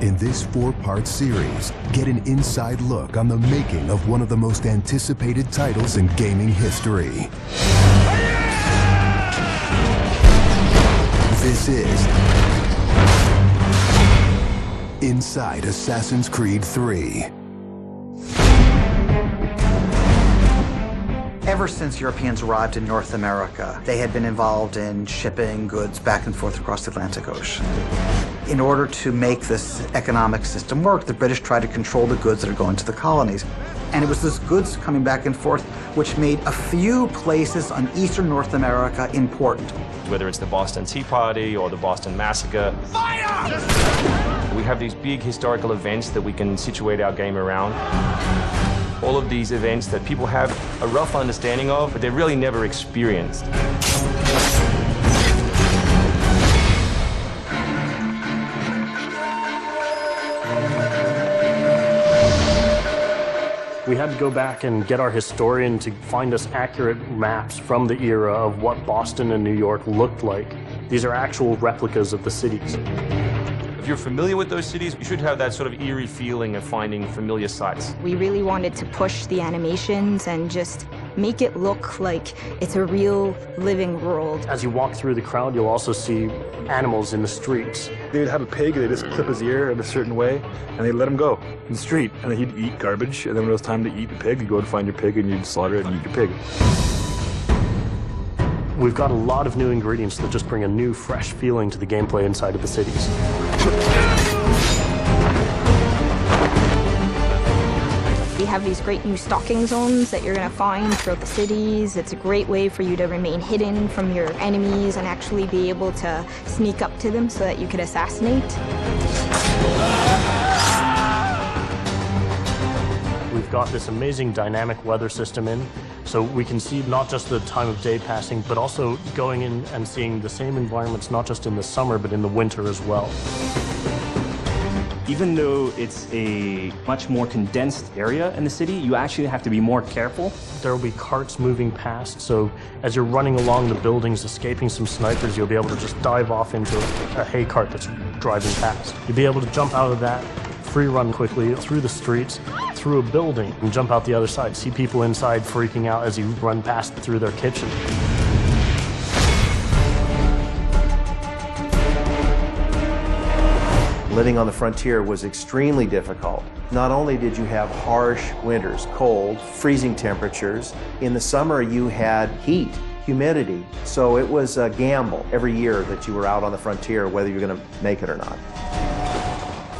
In this 4-part series, get an inside look on the making of one of the most anticipated titles in gaming history. This is Inside Assassin's Creed 3. Ever since Europeans arrived in North America, they had been involved in shipping goods back and forth across the Atlantic Ocean. In order to make this economic system work, the British tried to control the goods that are going to the colonies. And it was this goods coming back and forth which made a few places on eastern North America important. Whether it's the Boston Tea Party or the Boston Massacre. Fire! We have these big historical events that we can situate our game around. All of these events that people have a rough understanding of, but they've really never experienced. We had to go back and get our historian to find us accurate maps from the era of what Boston and New York looked like. These are actual replicas of the cities. If you're familiar with those cities, you should have that sort of eerie feeling of finding familiar sights. We really wanted to push the animations and just make it look like it's a real living world. As you walk through the crowd, you'll also see animals in the streets. They would have a pig, they just clip his ear in a certain way, and they'd let him go in the street. And then he'd eat garbage, and then when it was time to eat the pig, you'd go and find your pig, and you'd slaughter it and eat your pig. We've got a lot of new ingredients that just bring a new, fresh feeling to the gameplay inside of the cities. We have these great new stalking zones that you're going to find throughout the cities. It's a great way for you to remain hidden from your enemies and actually be able to sneak up to them so that you could assassinate. We've got this amazing dynamic weather system in, so we can see not just the time of day passing, but also going in and seeing the same environments not just in the summer, but in the winter as well. Even though it's a much more condensed area in the city, you actually have to be more careful. There will be carts moving past, so as you're running along the buildings, escaping some snipers, you'll be able to just dive off into a hay cart that's driving past. You'll be able to jump out of that, free run quickly through the streets, through a building, and jump out the other side. See people inside freaking out as you run past through their kitchen. Living on the frontier was extremely difficult. Not only did you have harsh winters, cold, freezing temperatures, in the summer you had heat, humidity, so it was a gamble every year that you were out on the frontier whether you're going to make it or not.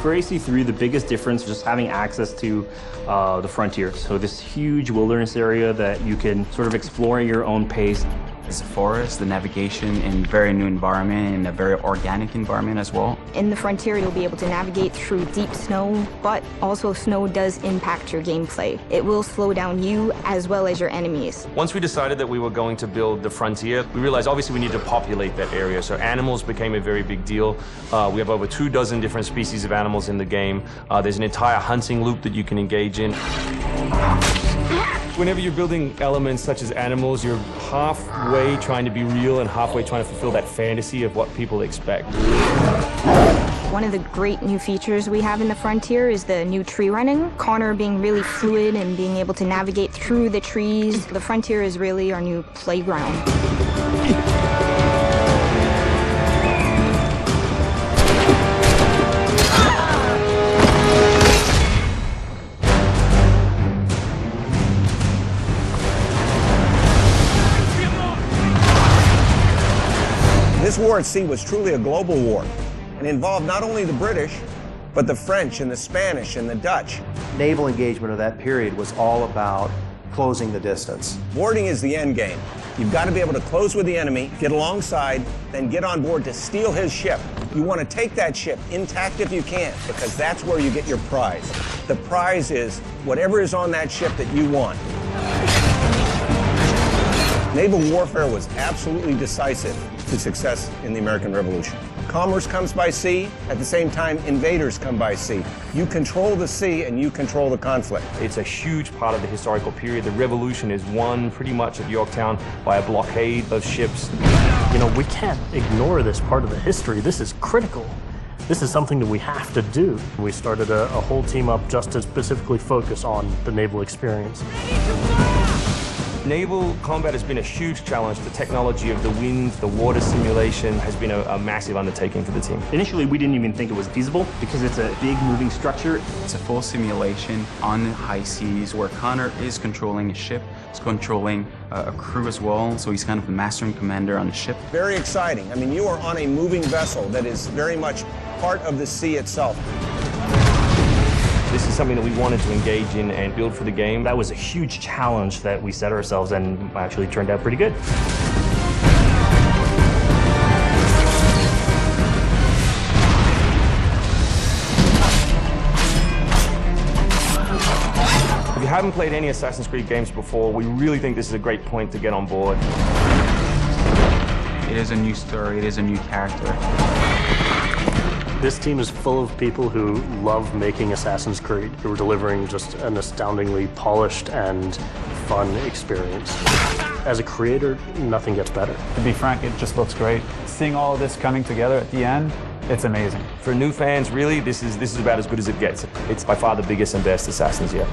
For AC3, the biggest difference is just having access to the frontier. So this huge wilderness area that you can sort of explore at your own pace. It's a forest, the navigation in a very new environment, and a very organic environment as well. In the frontier, you'll be able to navigate through deep snow, but also snow does impact your gameplay. It will slow down you as well as your enemies. Once we decided that we were going to build the frontier, we realized obviously we need to populate that area. So animals became a very big deal. We have over 24 different species of animals in the game. There's an entire hunting loop that you can engage in. Whenever you're building elements such as animals, you're halfway trying to be real and halfway trying to fulfill that fantasy of what people expect. One of the great new features we have in the frontier is the new tree running. Connor being really fluid and being able to navigate through the trees. The frontier is really our new playground. This war at sea was truly a global war and involved not only the British, but the French and the Spanish and the Dutch. Naval engagement of that period was all about closing the distance. Boarding is the end game. You've got to be able to close with the enemy, get alongside, then get on board to steal his ship. You want to take that ship intact if you can, because that's where you get your prize. The prize is whatever is on that ship that you want. Naval warfare was absolutely decisive to success in the American Revolution. Commerce comes by sea, at the same time invaders come by sea. You control the sea and you control the conflict. It's a huge part of the historical period. The revolution is won pretty much at Yorktown by a blockade of ships. You know, we can't ignore this part of the history. This is critical. this is something that we have to do. We started a whole team up just to specifically focus on the naval experience. Naval combat has been a huge challenge. The technology of the wind, the water simulation has been a massive undertaking for the team. Initially, we didn't even think it was feasible because it's a big moving structure. It's a full simulation on high seas where Connor is controlling a ship, he's controlling a crew as well, so he's kind of the master and commander on the ship. Very exciting. I mean, you are on a moving vessel that is very much part of the sea itself. This is something that we wanted to engage in and build for the game. That was a huge challenge that we set ourselves and actually turned out pretty good. If you haven't played any Assassin's Creed games before, we really think this is a great point to get on board. It is a new story, it is a new character. This team is full of people who love making Assassin's Creed, who are delivering just an astoundingly polished and fun experience. As a creator, nothing gets better. To be frank, it just looks great. Seeing all of this coming together at the end, it's amazing. For new fans, really, this is about as good as it gets. It's by far the biggest and best Assassins yet.